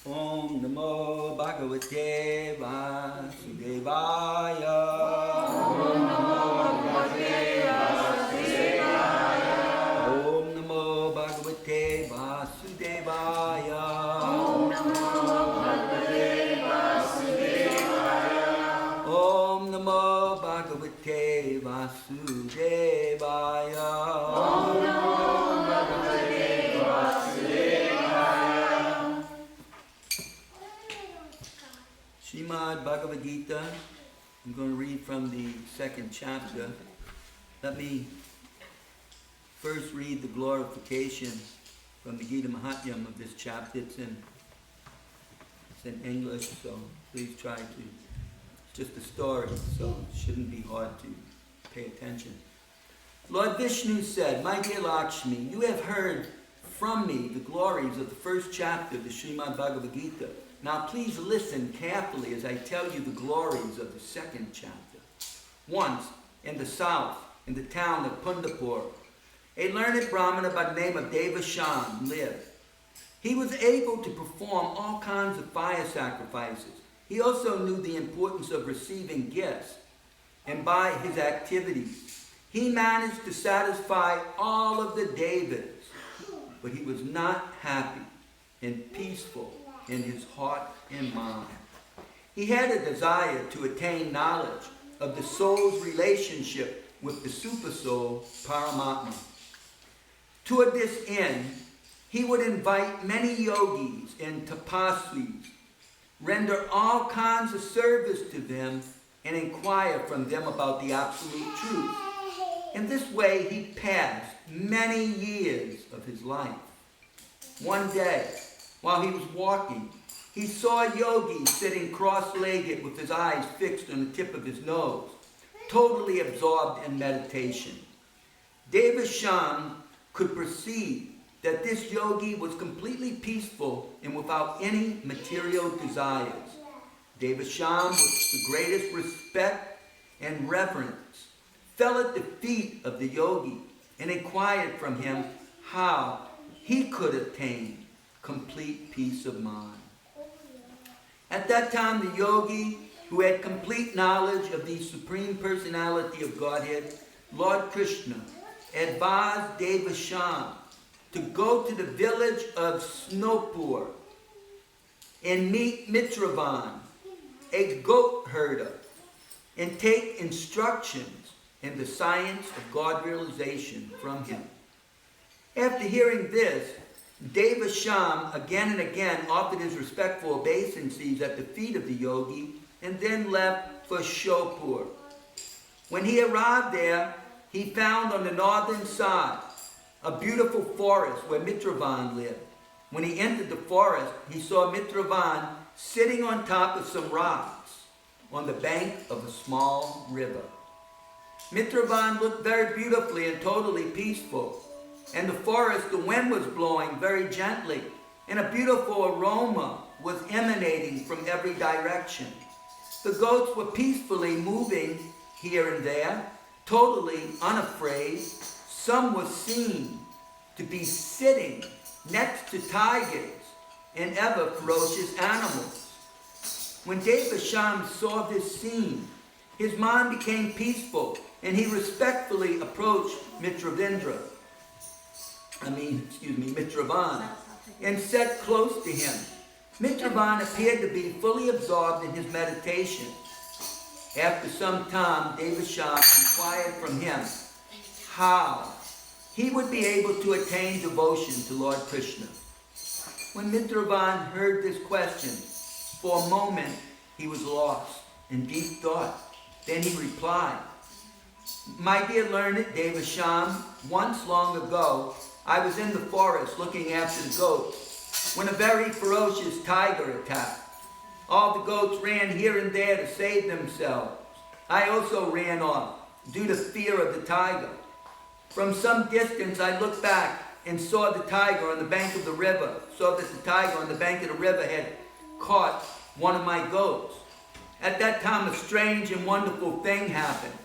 Om Namo Bhagavate Vasudevaya. Om Namo Bhagavate Vasudevaya. Om Namo Bhagavate Vasudevaya. Om Namo Bhagavate Vasudevaya. Om Namo Bhagavate Vasudevaya. Om Namo Bhagavate Vasudevaya. Srimad Bhagavad Gita. I'm going to read from the second chapter. Let me first read the glorification from the Gita Mahatmyam of this chapter. It's in English, so please try to. It's just a story, so it shouldn't be hard to pay attention. Lord Vishnu said, "My dear Lakshmi, you have heard from me the glories of the first chapter of the Srimad Bhagavad Gita. Now please listen carefully as I tell you the glories of the second chapter. Once, in the south, in the town of Pundapur, a learned Brahmana by the name of Devasham lived. He was able to perform all kinds of fire sacrifices. He also knew the importance of receiving gifts, and by his activities, he managed to satisfy all of the Devas, but he was not happy and peaceful in his heart and mind. He had a desire to attain knowledge of the soul's relationship with the super soul, Paramatma. Toward this end, he would invite many yogis and tapasvis, render all kinds of service to them, and inquire from them about the absolute truth. In this way, he passed many years of his life. One day, while he was walking, he saw a yogi sitting cross-legged with his eyes fixed on the tip of his nose, totally absorbed in meditation. Devasham could perceive that this yogi was completely peaceful and without any material desires. Devasham, with the greatest respect and reverence, fell at the feet of the yogi and inquired from him how he could attain complete peace of mind. At that time, the yogi, who had complete knowledge of the Supreme Personality of Godhead, Lord Krishna, advised Devasham to go to the village of Snowpur and meet Mitravan, a goat herder, and take instructions in the science of God realization from him. After hearing this, Devasham again and again offered his respectful obeisances at the feet of the yogi and then left for Shopur. When he arrived there, he found on the northern side a beautiful forest where Mitravan lived. When he entered the forest, he saw Mitravan sitting on top of some rocks on the bank of a small river. Mitravan looked very beautifully and totally peaceful. And the forest, the wind was blowing very gently, and a beautiful aroma was emanating from every direction. The goats were peacefully moving here and there, totally unafraid. Some were seen to be sitting next to tigers and other ferocious animals. When Devasham saw this scene, his mind became peaceful, and he respectfully approached Mitravan, and sat close to him. Mitravan appeared to be fully absorbed in his meditation. After some time, Devasham inquired from him how he would be able to attain devotion to Lord Krishna. When Mitravan heard this question, for a moment he was lost in deep thought. Then he replied, "My dear learned Devasham, once long ago, I was in the forest looking after the goats when a very ferocious tiger attacked. All the goats ran here and there to save themselves. I also ran off due to fear of the tiger. From some distance I looked back and saw the tiger on the bank of the river, saw that the tiger on the bank of the river had caught one of my goats. At that time a strange and wonderful thing happened.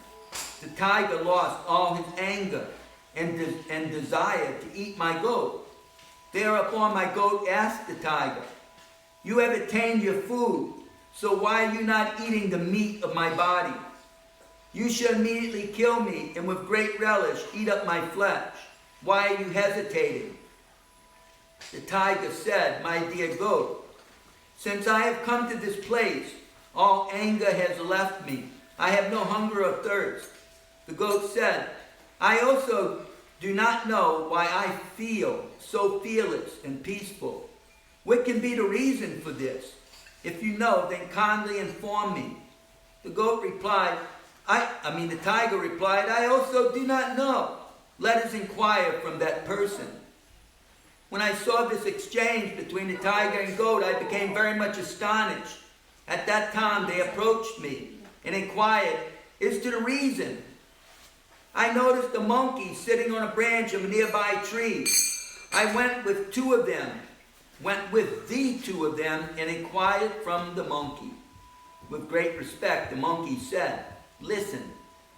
The tiger lost all his anger and desire to eat my goat. Thereupon my goat asked the tiger, You have attained your food, so why are you not eating the meat of my body? You shall immediately kill me, and with great relish eat up my flesh. Why are you hesitating? The tiger said, my dear goat, since I have come to this place, all anger has left me. I have no hunger or thirst. The goat said, I also do not know why I feel so fearless and peaceful. What can be the reason for this? If you know, then kindly inform me. The tiger replied, I also do not know. Let us inquire from that person. When I saw this exchange between the tiger and goat, I became very much astonished. At that time, they approached me and inquired as to the reason. I noticed a monkey sitting on a branch of a nearby tree. I went with the two of them, and inquired from the monkey. With great respect, the monkey said, listen,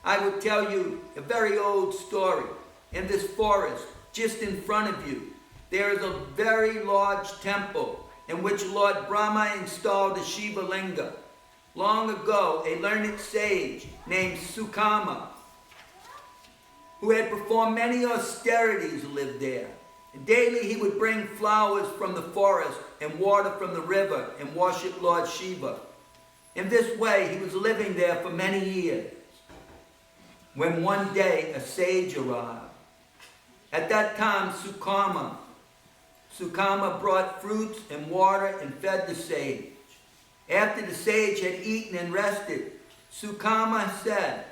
I will tell you a very old story. In this forest, just in front of you, there is a very large temple in which Lord Brahma installed a Shiva Linga. Long ago, a learned sage named Sukama, who had performed many austerities, lived there. Daily he would bring flowers from the forest and water from the river and worship Lord Shiva. In this way, he was living there for many years. When one day a sage arrived. At that time, Sukama brought fruits and water and fed the sage. After the sage had eaten and rested, Sukama said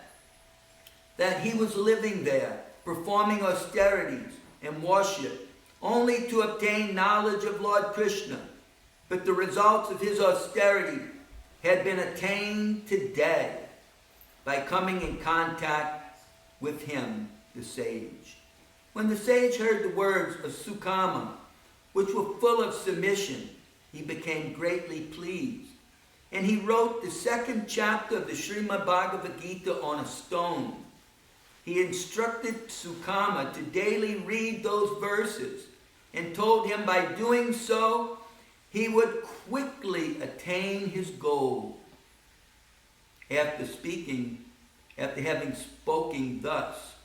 that he was living there, performing austerities and worship, only to obtain knowledge of Lord Krishna. But the results of his austerity had been attained today by coming in contact with him, the sage. When the sage heard the words of Sukama, which were full of submission, he became greatly pleased. And he wrote the second chapter of the Srimad Bhagavad Gita on a stone. He instructed Sukama to daily read those verses and told him by doing so, he would quickly attain his goal. After having spoken thus,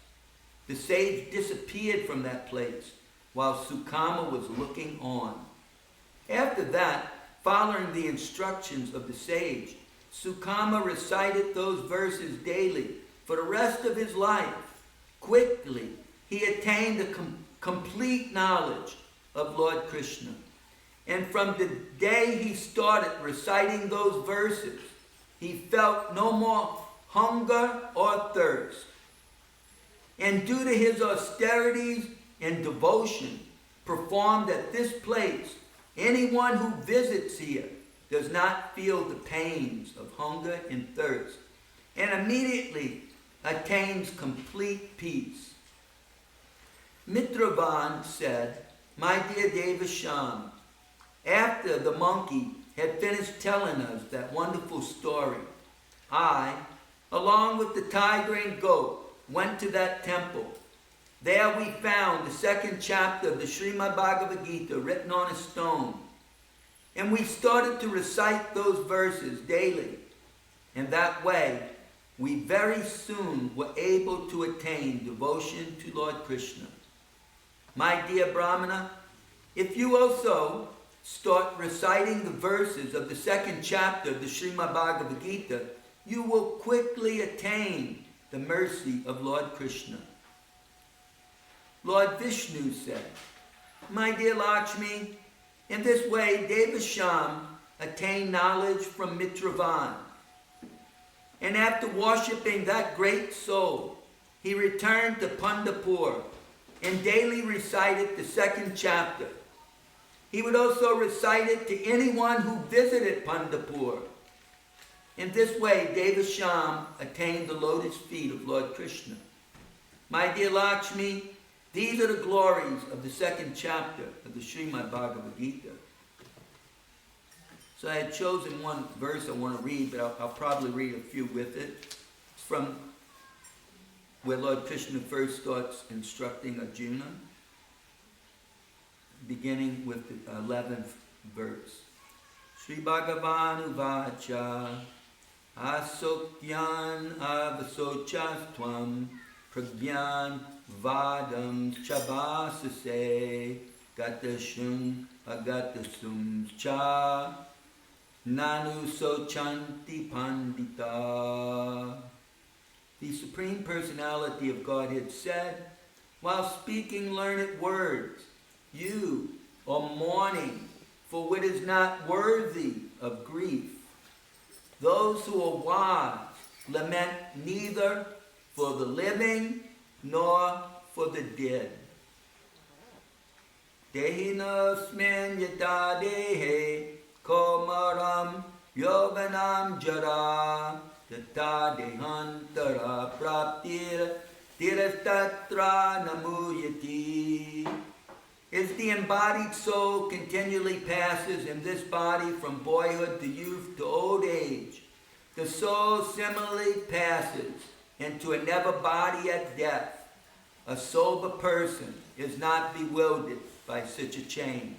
the sage disappeared from that place while Sukama was looking on. After that, following the instructions of the sage, Sukama recited those verses daily for the rest of his life. Quickly, he attained a complete knowledge of Lord Krishna. And from the day he started reciting those verses, he felt no more hunger or thirst. And due to his austerities and devotion performed at this place, anyone who visits here does not feel the pains of hunger and thirst, and immediately attains complete peace. Mitravan said, my dear Devasham, after the monkey had finished telling us that wonderful story, I, along with the tiger and goat, went to that temple. There we found the second chapter of the Srimad Bhagavad Gita written on a stone. And we started to recite those verses daily. And that way, we very soon were able to attain devotion to Lord Krishna. My dear Brahmana, if you also start reciting the verses of the second chapter of the Srimad Bhagavad Gita, you will quickly attain the mercy of Lord Krishna. Lord Vishnu said, my dear Lakshmi, in this way Devasham attained knowledge from Mitravan. And after worshipping that great soul, he returned to Pandapur and daily recited the second chapter. He would also recite it to anyone who visited Pandapur. In this way, Devasham attained the lotus feet of Lord Krishna. My dear Lakshmi, these are the glories of the second chapter of the Srimad Bhagavad Gita. So I had chosen one verse I want to read, but I'll probably read a few with it. It's from where Lord Krishna first starts instructing Arjuna, beginning with the 11th verse. Sri Bhagavan Uvacha Asokyan Avasochastvam Pragyan Vadam Chabasase Gatashun Agatasum Cha Nanu Sochanti Pandita. The Supreme Personality of Godhead said, while speaking learned words, you are mourning for what is not worthy of grief. Those who are wise lament neither for the living nor for the dead. Dehinosmin yata dehe komaram yoganam jara tata dehantara praptir tirastatra namuyati. As the embodied soul continually passes in this body from boyhood to youth to old age, the soul similarly passes into another body at death. A sober person is not bewildered by such a change.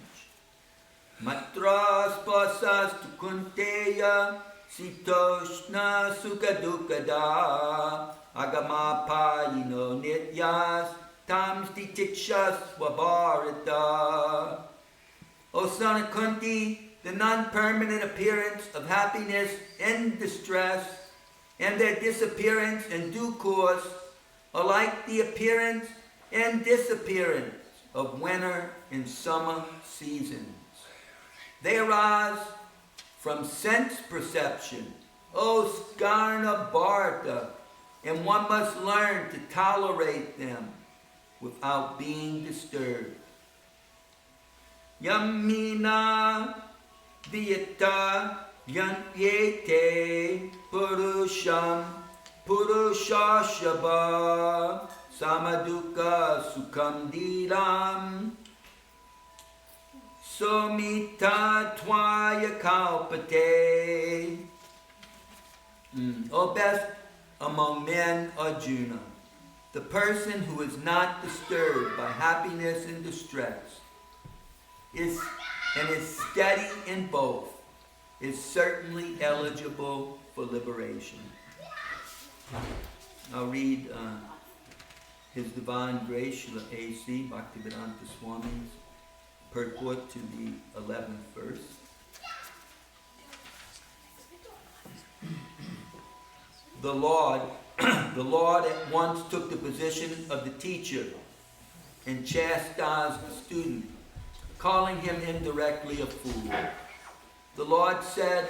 Matra spasas tukunteya sitoshna sukadukada agamapayino nityas tamsti tikshas wabharata. O son of Kunti, the non-permanent appearance of happiness and distress and their disappearance in due course are like the appearance and disappearance of winter and summer seasons. They arise from sense perception, O Skarna Bharta, and one must learn to tolerate them without being disturbed. Yamina Viyata Yantyete Purusham Purushashaba Samaduka Sukham Diram Somita Twaya Kalpate. O best among men, Arjuna, the person who is not disturbed by happiness and distress is steady in both, is certainly eligible for liberation. I'll read His Divine Grace, Srila A.C. Bhaktivedanta Swami's purport to the 11th verse. The Lord at once took the position of the teacher and chastised the student, calling him indirectly a fool. The Lord said,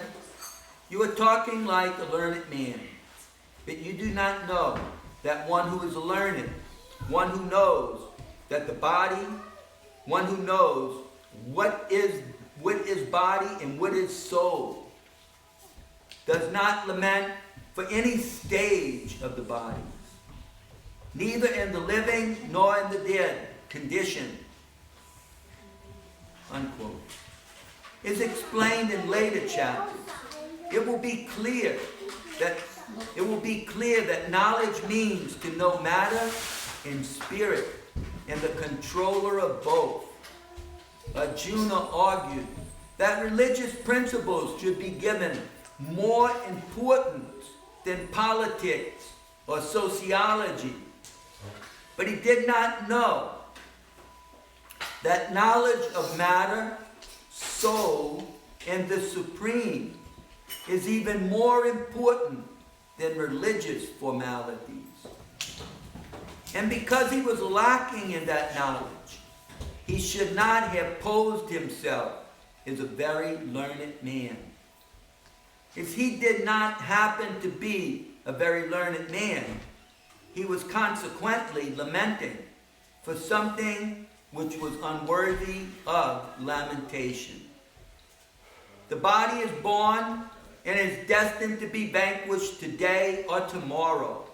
"You are talking like a learned man, but you do not know that one who is learned, one who knows that the body, one who knows what is body and what is soul, does not lament for any stage of the bodies, neither in the living nor in the dead condition," unquote, is explained in later chapters. It will be clear that knowledge means to know matter and spirit and the controller of both. Arjuna argued that religious principles should be given more importance than politics or sociology. But he did not know that knowledge of matter, soul, and the Supreme is even more important than religious formalities. And because he was lacking in that knowledge, he should not have posed himself as a very learned man. If he did not happen to be a very learned man, he was consequently lamenting for something which was unworthy of lamentation. The body is born and is destined to be vanquished today or tomorrow.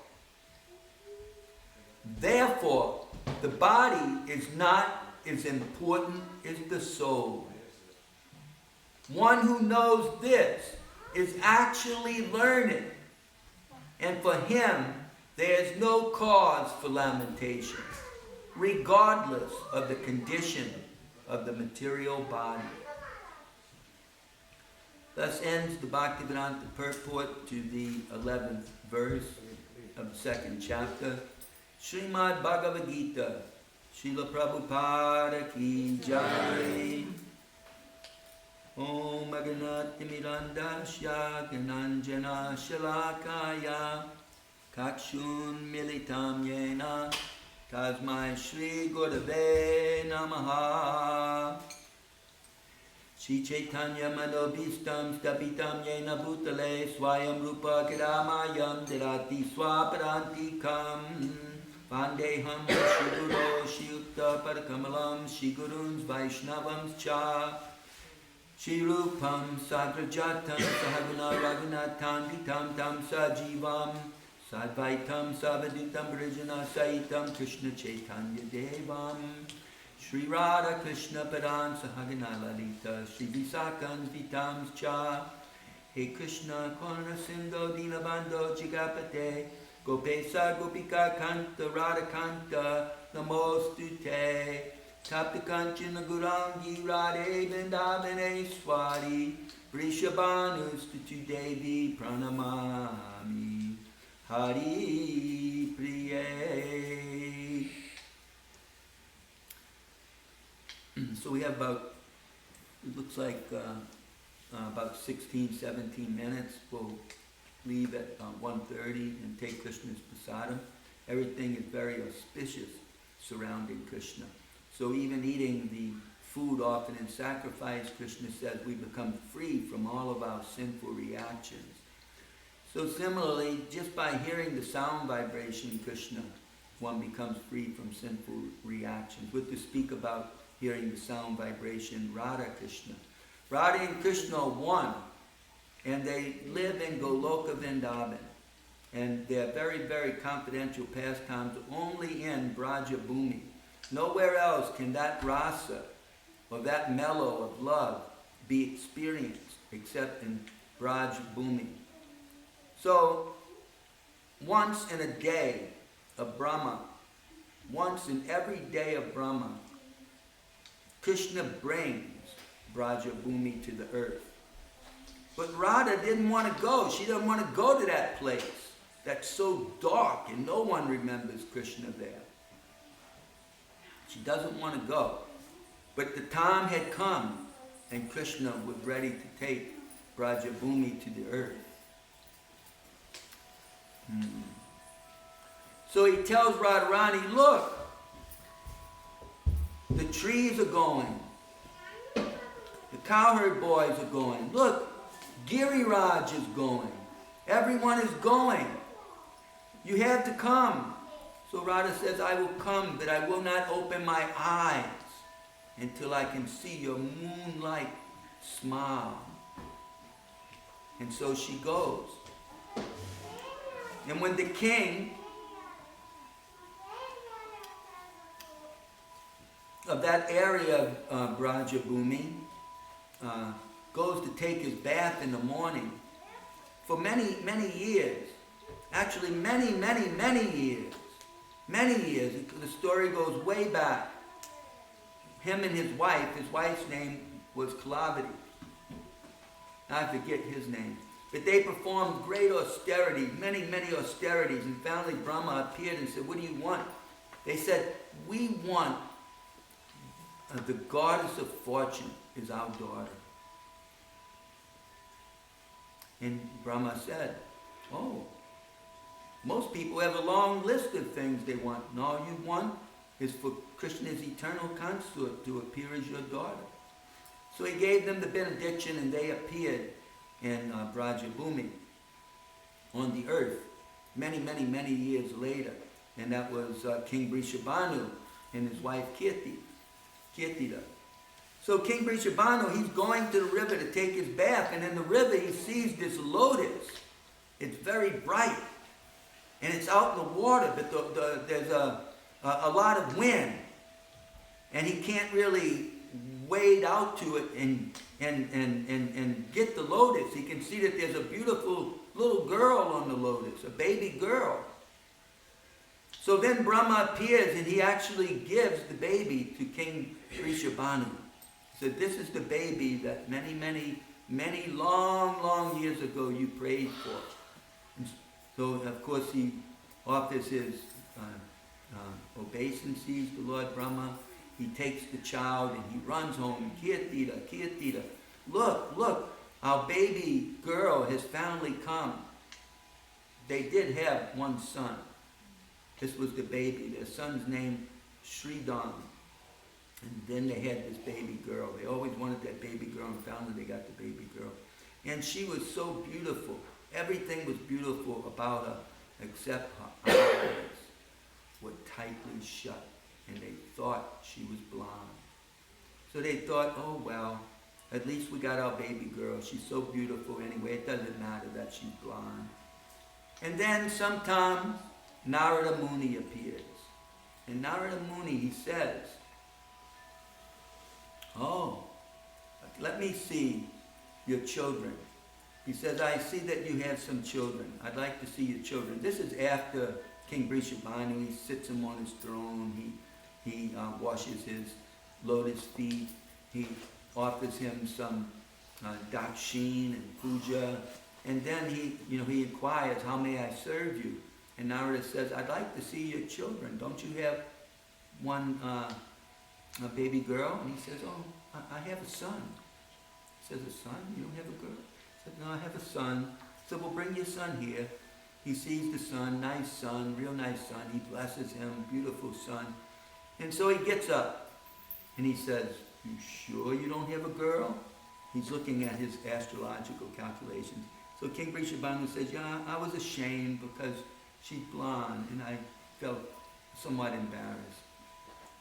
Therefore, the body is not as important as the soul. One who knows this is actually learned, and for him there is no cause for lamentation, regardless of the condition of the material body. Thus ends the Bhaktivedanta purport to the 11th verse of the second chapter. Srimad Bhagavad Gita, Srila Prabhupada ki jai. Om Aganati Mirandasya Gananjana Shalakaya Kakshun Militam Yena Tasmai Shri Gurave Namaha. Shri Chaitanya Manobhistam Stapitam Yena Bhutale Swayam Rupa Kiramayam Dirati Swaparantikam Vandeham Shri Guru Shri Yukta Parakamalam Shri Guruns Vaishnavams Cha Shri Rupam Sagrajatam Sahaguna Raghunatham Vitam Tam Sajivam Sadvaitam Savadutam Brijana Saitam Krishna Chaitanya Devam Shri Radha Krishna Padan Sahagana Lalita Shri Visakan Vitams Cha He Krishna Karna Sindho Dinabando Jigapate Gopesa Gopika Kanta Radha Kanta Namostute Chapt Kanchana Gurangi Radhe Vindavane Swari Vrishabhanustutu Devi Pranamami Hari Priye. So we have about, it looks like about 16, 17 minutes. We'll leave at 1:30 and take Krishna's prasadam. Everything is very auspicious surrounding Krishna. So even eating the food offered in sacrifice, Krishna says we become free from all of our sinful reactions. So similarly, just by hearing the sound vibration Krishna, one becomes free from sinful reactions. We're to speak about hearing the sound vibration Radha Krishna. Radha and Krishna are one, and they live in Goloka Vrindavan. And they're very, very confidential pastimes only in Braja Bhumi. Nowhere else can that rasa, or that mellow of love, be experienced except in Braj Bhumi. So, once in a day of Brahma, once in every day of Brahma, Krishna brings Braja Bhumi to the earth. But Radha didn't want to go. She didn't want to go to that place that's so dark and no one remembers Krishna there. She doesn't want to go. But the time had come and Krishna was ready to take Braja Bhumi to the earth. So he tells Radharani, look, the trees are going. The cowherd boys are going. Look, Giriraj is going. Everyone is going. You have to come. So Radha says, I will come, but I will not open my eyes until I can see your moonlight smile. And so she goes. And when the king of that area of Braja Bhumi goes to take his bath in the morning, for many, many years, actually many, many, many years, the story goes way back. Him and his wife's name was Kalavati. I forget his name. But they performed great austerities, many, many austerities, and finally Brahma appeared and said, what do you want? They said, we want the goddess of fortune is our daughter. And Brahma said, oh, most people have a long list of things they want. And all you want is for Krishna's eternal consort to appear as your daughter. So he gave them the benediction and they appeared in Braja Bhumi on the earth many, many, many years later. And that was King Vrishabhanu and his wife Kirtida. So King Vrishabhanu, he's going to the river to take his bath, and in the river he sees this lotus. It's very bright, and it's out in the water, but there's a lot of wind, and he can't really wade out to it and get the lotus. He can see that there's a beautiful little girl on the lotus, a baby girl. So then Brahma appears and he actually gives the baby to King Vrishabhanu. He said, this is the baby that many, many many long years ago you prayed for. And so, of course, he offers his obeisances to Lord Brahma. He takes the child and he runs home. Kirtita, Kirtita. Look, our baby girl has finally come. They did have one son. This was the baby. Their son's name, Sridham. And then they had this baby girl. They always wanted that baby girl, and finally they got the baby girl. And she was so beautiful. Everything was beautiful about her, except her eyes were tightly shut, and they thought she was blind. So they thought, oh well, at least we got our baby girl. She's so beautiful anyway. It doesn't matter that she's blind. And then sometimes Narada Muni appears. And Narada Muni, he says, oh, let me see your children. He says, I see that you have some children. I'd like to see your children. This is after King Vrishabhanu. He sits him on his throne. He washes his lotus feet. He offers him some dakshin and puja. And then he inquires, how may I serve you? And Narada says, I'd like to see your children. Don't you have one a baby girl? And he says, oh, I have a son. He says, a son? You don't have a girl? He said, no, I have a son. So we'll bring your son here. He sees the son, nice son, real nice son. He blesses him, beautiful son. And so he gets up and he says, you sure you don't have a girl? He's looking at his astrological calculations. So King Vrishabhanu says, yeah, I was ashamed because she's blonde and I felt somewhat embarrassed.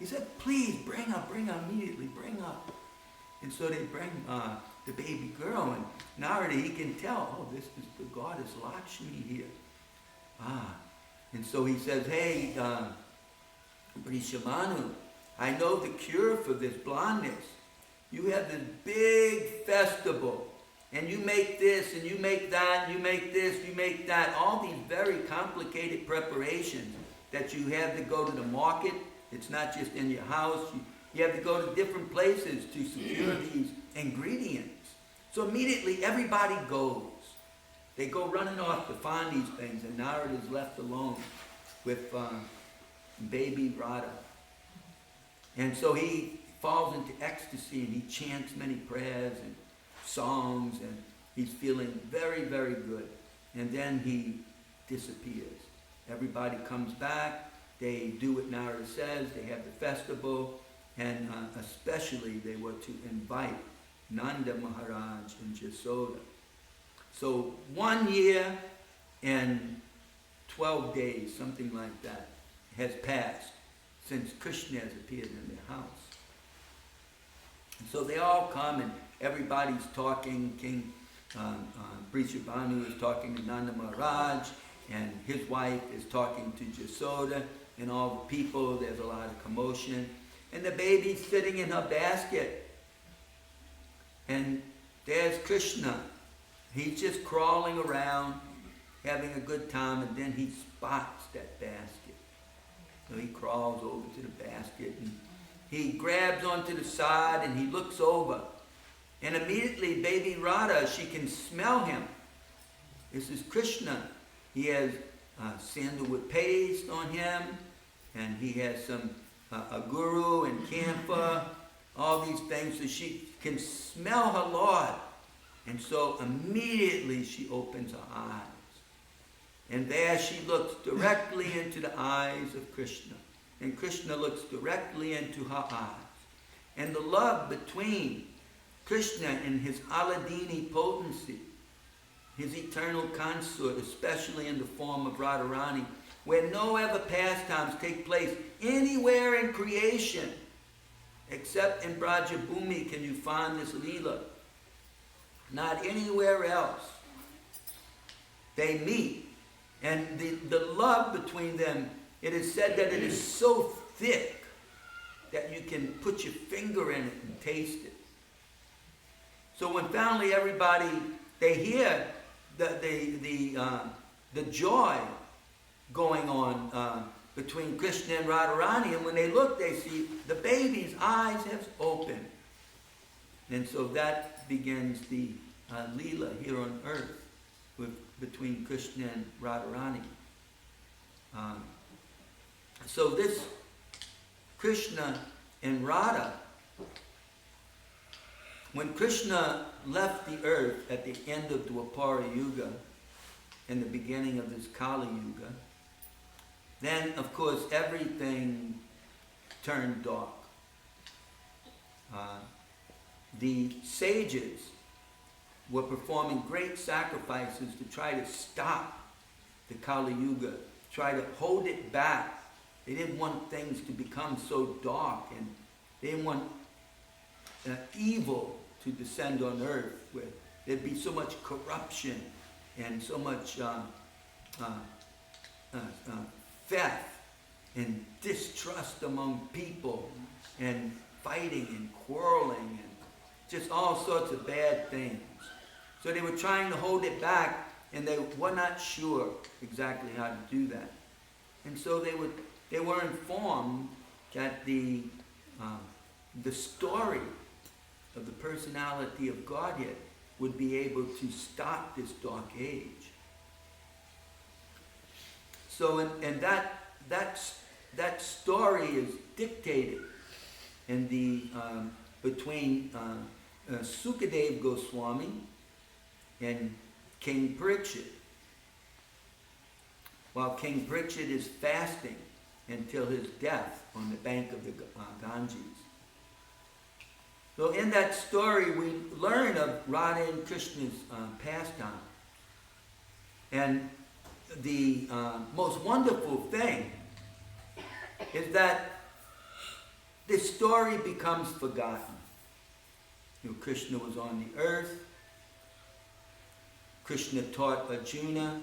He said, please bring her immediately, bring her. And so they bring the baby girl, and Narada, he can tell, oh, this is the goddess Lakshmi here. And so he says, hey, Vrishabhanu, I know the cure for this blondness. You have this big festival, and you make this, and you make that, and you make this, you make that, all these very complicated preparations that you have to go to the market. It's not just in your house. You have to go to different places to secure these ingredients. So immediately everybody goes. They go running off to find these things, and Narada is left alone with baby Radha. And so he falls into ecstasy, and he chants many prayers and songs, and he's feeling very, very good. And then he disappears. Everybody comes back. They do what Narada says. They have the festival. And especially they were to invite Nanda Maharaj and Jasoda. So 1 year and 12 days, something like that, has passed since Krishna has appeared in their house. And so they all come and everybody's talking. King Vrishabhanu is talking to Nanda Maharaj, and his wife is talking to Jasoda, and all the people, there's a lot of commotion. And the baby's sitting in her basket. And there's Krishna. He's just crawling around, having a good time, and then he spots that basket. So he crawls over to the basket, and he grabs onto the side, and he looks over. And immediately, baby Radha, she can smell him. This is Krishna. He has sandalwood paste on him, and he has some a guru and camphor, all these things, so she can smell her Lord. And so immediately she opens her eyes. And there she looks directly into the eyes of Krishna. And Krishna looks directly into her eyes. And the love between Krishna and his Aladini potency, his eternal consort, especially in the form of Radharani, where no other pastimes take place anywhere in creation, except in Brajabhumi can you find this Leela. Not anywhere else. They meet, and the love between them, it is said that it is so thick that you can put your finger in it and taste it. So when finally everybody, they hear the joy going on between Krishna and Radharani, and when they look, they see the baby's eyes have opened. And so that begins the Leela here on earth between Krishna and Radharani. So this Krishna and Radha, when Krishna left the earth at the end of Dwapara Yuga and the beginning of this Kali Yuga, then of course everything turned dark. The sages were performing great sacrifices to try to stop the Kali Yuga, try to hold it back. They didn't want things to become so dark, and they didn't want evil to descend on earth, where there'd be so much corruption and so much theft and distrust among people and fighting and quarreling and just all sorts of bad things. So they were trying to hold it back, and they were not sure exactly how to do that. And so they were informed that the story of the personality of Godhead would be able to stop this dark age. So, and that story is dictated in the between Sukadev Goswami and King Parikshit. While King Parikshit is fasting until his death on the bank of the Ganges. So in that story we learn of Radha and Krishna's pastime. And the most wonderful thing is that this story becomes forgotten. You know, Krishna was on the earth. Krishna taught Arjuna.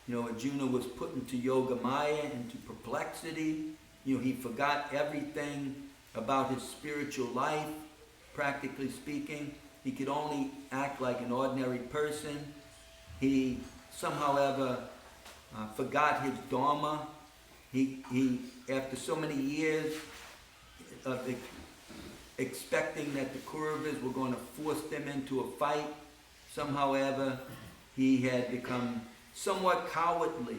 You know, Arjuna was put into Yoga Maya, into perplexity. You know, he forgot everything about his spiritual life, practically speaking. He could only act like an ordinary person. He somehow ever forgot his dharma. He, after so many years of expecting that the Kauravas were going to force them into a fight, somehow ever he had become somewhat cowardly,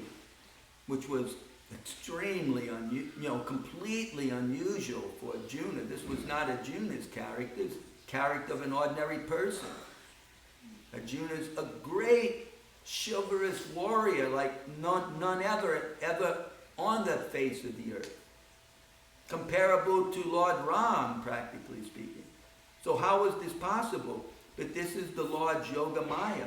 which was extremely completely unusual for Arjuna. This was not Arjuna's character, it's the character of an ordinary person. Arjuna's a great chivalrous warrior like none ever on the face of the earth. Comparable to Lord Ram, practically speaking. So how is this possible? But this is the Lord's Yoga Maya.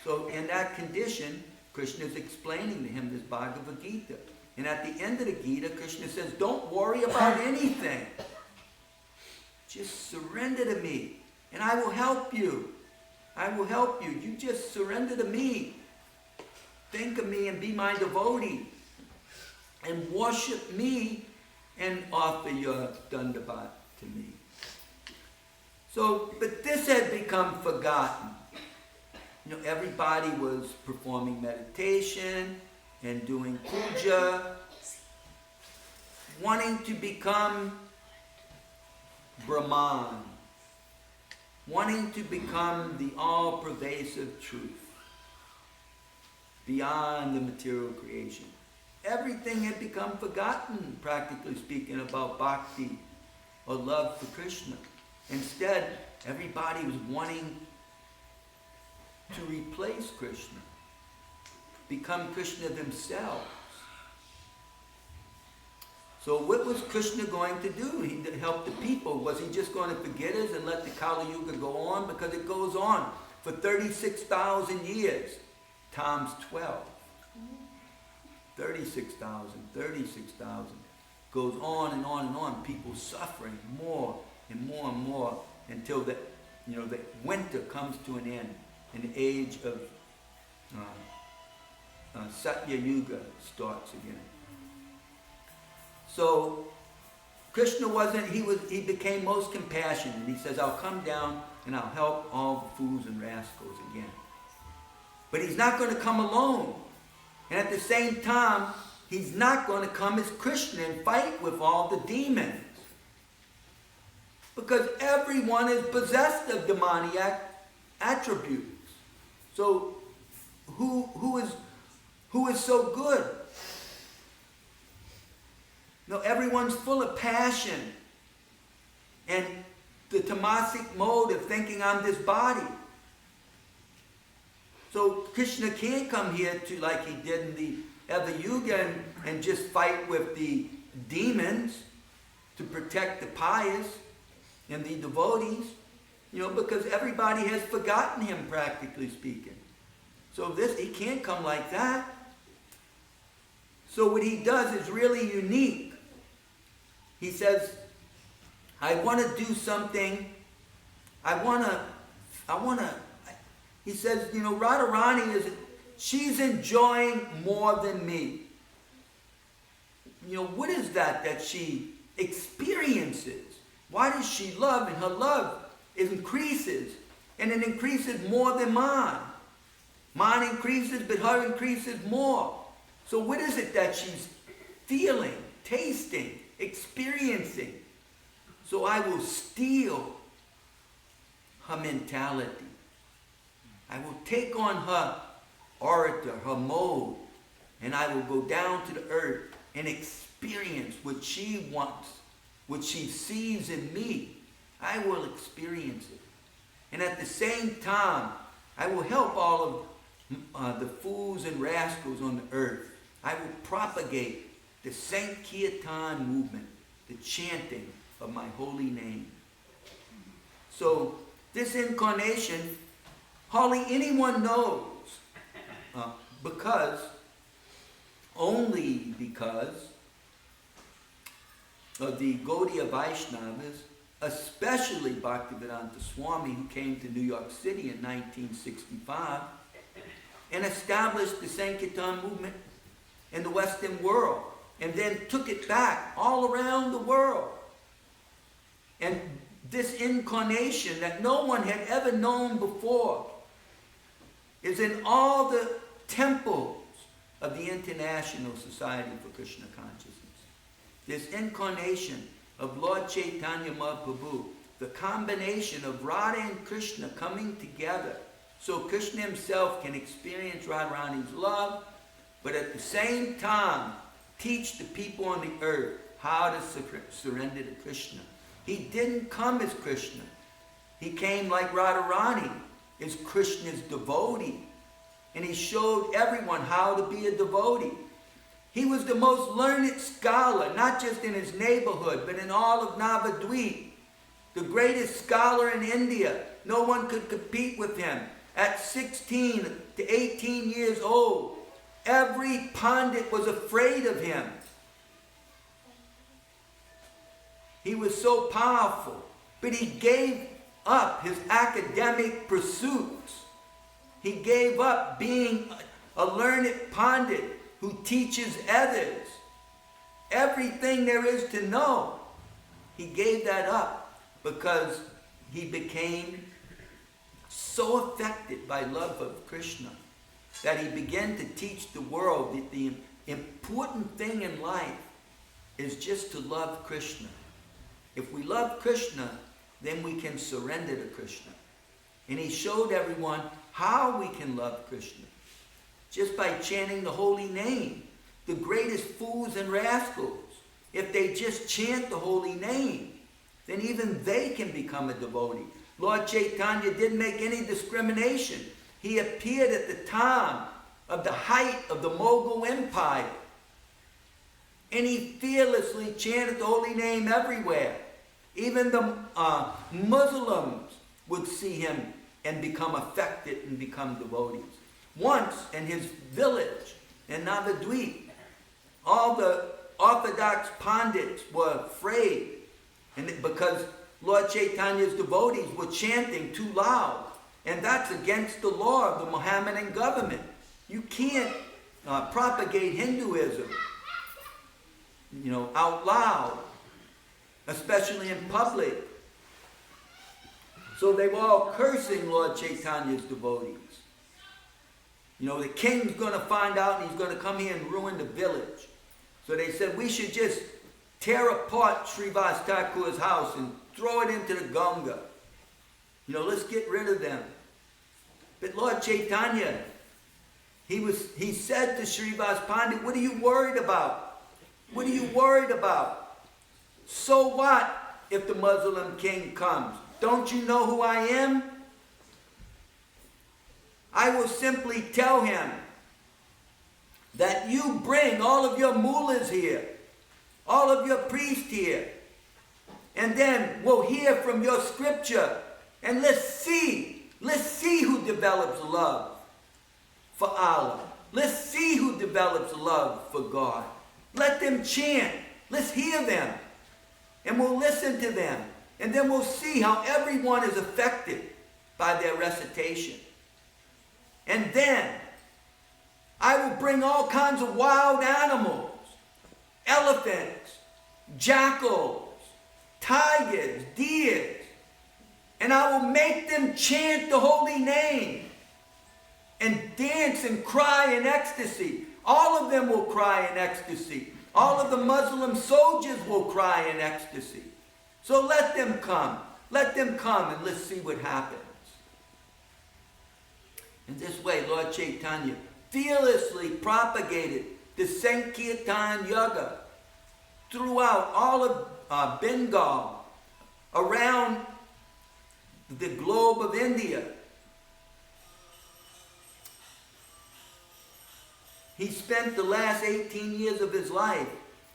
So in that condition, Krishna is explaining to him this Bhagavad Gita. And at the end of the Gita, Krishna says, don't worry about anything. Just surrender to me, and I will help you. I will help you. You just surrender to me. Think of me and be my devotee. And worship me and offer your dandavat to me. So, but this had become forgotten. You know, everybody was performing meditation and doing puja, wanting to become Brahman, wanting to become the all-pervasive truth beyond the material creation. Everything had become forgotten, practically speaking, about bhakti or love for Krishna. Instead, everybody was wanting to replace Krishna, become Krishna themselves. So what was Krishna going to do? He helped the people. Was he just going to forget us and let the Kali Yuga go on? Because it goes on for 36,000 years times 12. 36,000 goes on and on and on. People suffering more and more and more until the winter comes to an end, and the age of Satya Yuga starts again. So Krishna he became most compassionate. He says, I'll come down and I'll help all the fools and rascals again. But he's not going to come alone. And at the same time, he's not going to come as Krishna and fight with all the demons. Because everyone is possessed of demoniac attributes. So who is so good? No, everyone's full of passion and the tamasic mode of thinking I'm this body. So Krishna can't come here to, like he did in the other yuga, and just fight with the demons to protect the pious and the devotees, because everybody has forgotten him, practically speaking. So he can't come like that. So what he does is really unique. He says, I want to do something. He says, Radharani she's enjoying more than me. What is that she experiences? Why does she love? And her love increases. And it increases more than mine. Mine increases, but her increases more. So what is it that she's feeling, tasting, experiencing? So I will steal her mentality. I will take on her orator, her mode, and I will go down to the earth and experience what she wants, what she sees in me. I will experience it. And at the same time, I will help all of the fools and rascals on the earth. I will propagate the Saint Kirtan movement, the chanting of my holy name. So this incarnation, hardly anyone knows, only because of the Gaudiya Vaishnavas, especially Bhaktivedanta Swami, who came to New York City in 1965 and established the Sankirtan movement in the Western world, and then took it back all around the world. And this incarnation that no one had ever known before is in all the temples of the International Society for Krishna Consciousness. This incarnation of Lord Chaitanya Mahaprabhu, the combination of Radha and Krishna coming together so Krishna himself can experience Radharani's love, but at the same time teach the people on the earth how to surrender to Krishna. He didn't come as Krishna. He came like Radharani, as Krishna's devotee. And he showed everyone how to be a devotee. He was the most learned scholar, not just in his neighborhood, but in all of Navadvip. The greatest scholar in India. No one could compete with him. At 16 to 18 years old, every Pandit was afraid of him. He was so powerful, but he gave up his academic pursuits. He gave up being a learned Pandit who teaches others everything there is to know. He gave that up because he became so affected by love of Krishna that he began to teach the world that the important thing in life is just to love Krishna. If we love Krishna, then we can surrender to Krishna. And he showed everyone how we can love Krishna. Just by chanting the holy name. The greatest fools and rascals, if they just chant the holy name, then even they can become a devotee. Lord Chaitanya didn't make any discrimination. He appeared at the time of the height of the Mughal Empire. And he fearlessly chanted the holy name everywhere. Even the Muslims would see him and become affected and become devotees. Once in his village in Navadvip, all the Orthodox Pandits were afraid, and because Lord Chaitanya's devotees were chanting too loud, and that's against the law of the Mohammedan government. You can't propagate Hinduism, out loud, especially in public. So they were all cursing Lord Chaitanya's devotees. The king's going to find out and he's going to come here and ruin the village. So they said, we should just tear apart Srivas Thakur's house and throw it into the Ganga. Let's get rid of them. But Lord Chaitanya, he said to Srivas Pandit, what are you worried about? What are you worried about? So what if the Muslim king comes? Don't you know who I am? I will simply tell him that you bring all of your mullahs here, all of your priests here, and then we'll hear from your scripture, and let's see who develops love for Allah. Let's see who develops love for God. Let them chant. Let's hear them. And we'll listen to them. And then we'll see how everyone is affected by their recitation. And then I will bring all kinds of wild animals, elephants, jackals, tigers, deers, and I will make them chant the holy name and dance and cry in ecstasy. All of them will cry in ecstasy. All of the Muslim soldiers will cry in ecstasy. So let them come. Let them come and let's see what happens. In this way, Lord Chaitanya fearlessly propagated the Sankirtan Yoga throughout all of Bengal, around the globe of India. He spent the last 18 years of his life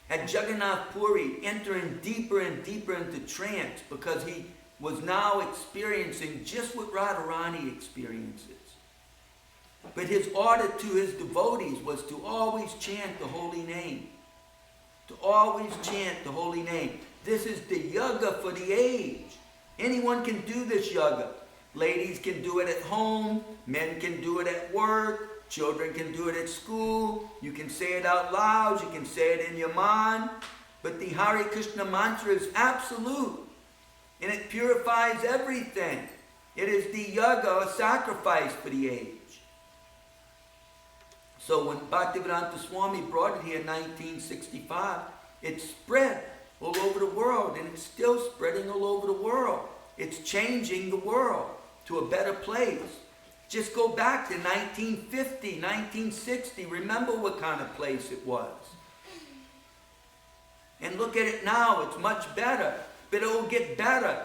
at Jagannath Puri, entering deeper and deeper into trance because he was now experiencing just what Radharani experiences. But his order to his devotees was to always chant the holy name. To always chant the holy name. This is the yoga for the age. Anyone can do this yoga. Ladies can do it at home. Men can do it at work. Children can do it at school. You can say it out loud. You can say it in your mind. But the Hare Krishna mantra is absolute. And it purifies everything. It is the yoga, a sacrifice for the age. So when Bhaktivedanta Swami brought it here in 1965, it spread all over the world, and it's still spreading all over the world. It's changing the world to a better place. Just go back to 1950, 1960. Remember what kind of place it was. And look at it now. It's much better, but it will get better.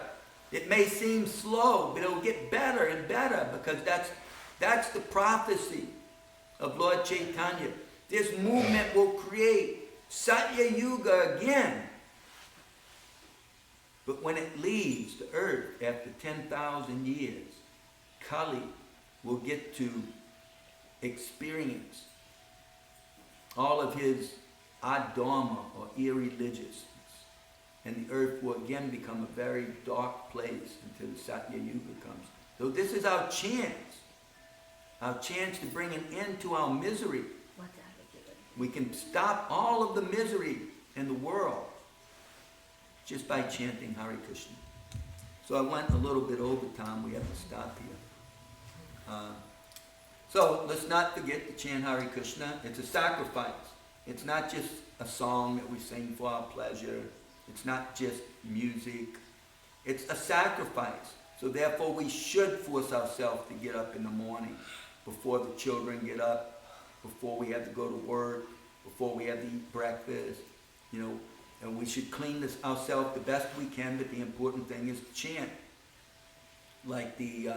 It may seem slow, but it will get better and better because that's the prophecy of Lord Chaitanya. This movement will create Satya Yuga again. But when it leaves the earth after 10,000 years, Kali will get to experience all of his adharma or irreligiousness. And the earth will again become a very dark place until the Satya Yuga comes. So this is our chance. Our chance to bring an end to our misery. We can stop all of the misery in the world just by chanting Hare Krishna. So I went a little bit over time. We have to stop here. So let's not forget to chant Hare Krishna. It's a sacrifice. It's not just a song that we sing for our pleasure. It's not just music. It's a sacrifice. So therefore we should force ourselves to get up in the morning before the children get up, before we have to go to work, before we have to eat breakfast, and we should clean ourselves the best we can, but the important thing is to chant. Like the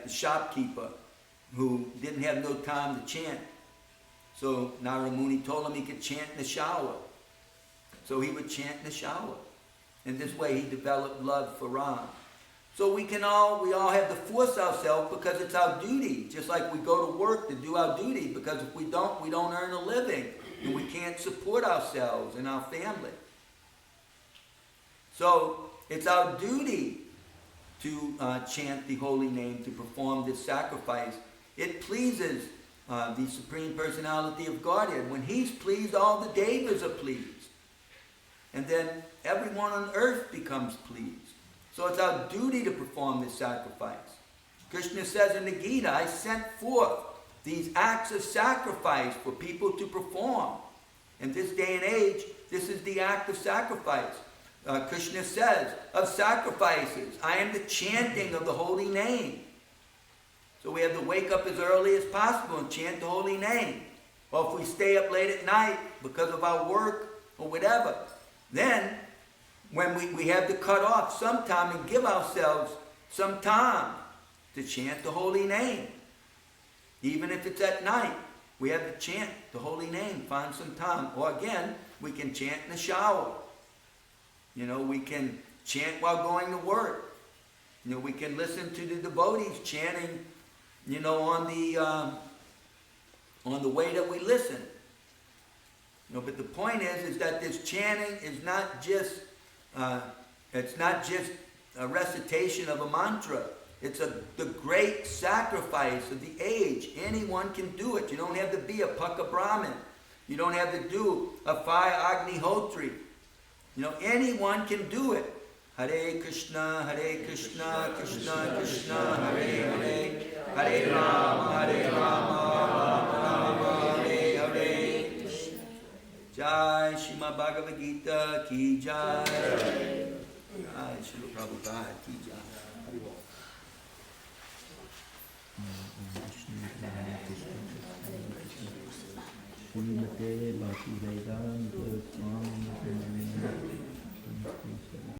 shopkeeper who didn't have no time to chant. So Narada Muni told him he could chant in the shower. So he would chant in the shower. In this way he developed love for Ram. So we all have to force ourselves because it's our duty. Just like we go to work to do our duty, because if we don't earn a living and we can't support ourselves and our family. So it's our duty to chant the holy name, to perform this sacrifice. It pleases the Supreme Personality of Godhead. When he's pleased, all the devas are pleased. And then everyone on earth becomes pleased. So it's our duty to perform this sacrifice. Krishna says in the Gita, I sent forth these acts of sacrifice for people to perform. In this day and age, this is the act of sacrifice. Krishna says, of sacrifices, I am the chanting of the holy name. So we have to wake up as early as possible and chant the holy name. Or if we stay up late at night because of our work or whatever, then when we have to cut off some time and give ourselves some time to chant the holy name. Even if it's at night, we have to chant the holy name, find some time. Or again, we can chant in the shower. We can chant while going to work. We can listen to the devotees chanting, on the way that we listen. But the point is that this chanting is not just it's not just a recitation of a mantra. It's the great sacrifice of the age. Anyone can do it. You don't have to be a Paka Brahmin. You don't have to do a fire Agnihotri. Anyone can do it. Hare Krishna, Krishna Krishna, Hare Hare, Hare Rama, Rama, Hare Hare. Jai Srimad Bhagavad Gita ki jai. Jai Srila Prabhupada ki jai. Srimate Bhakti Vedanta Swami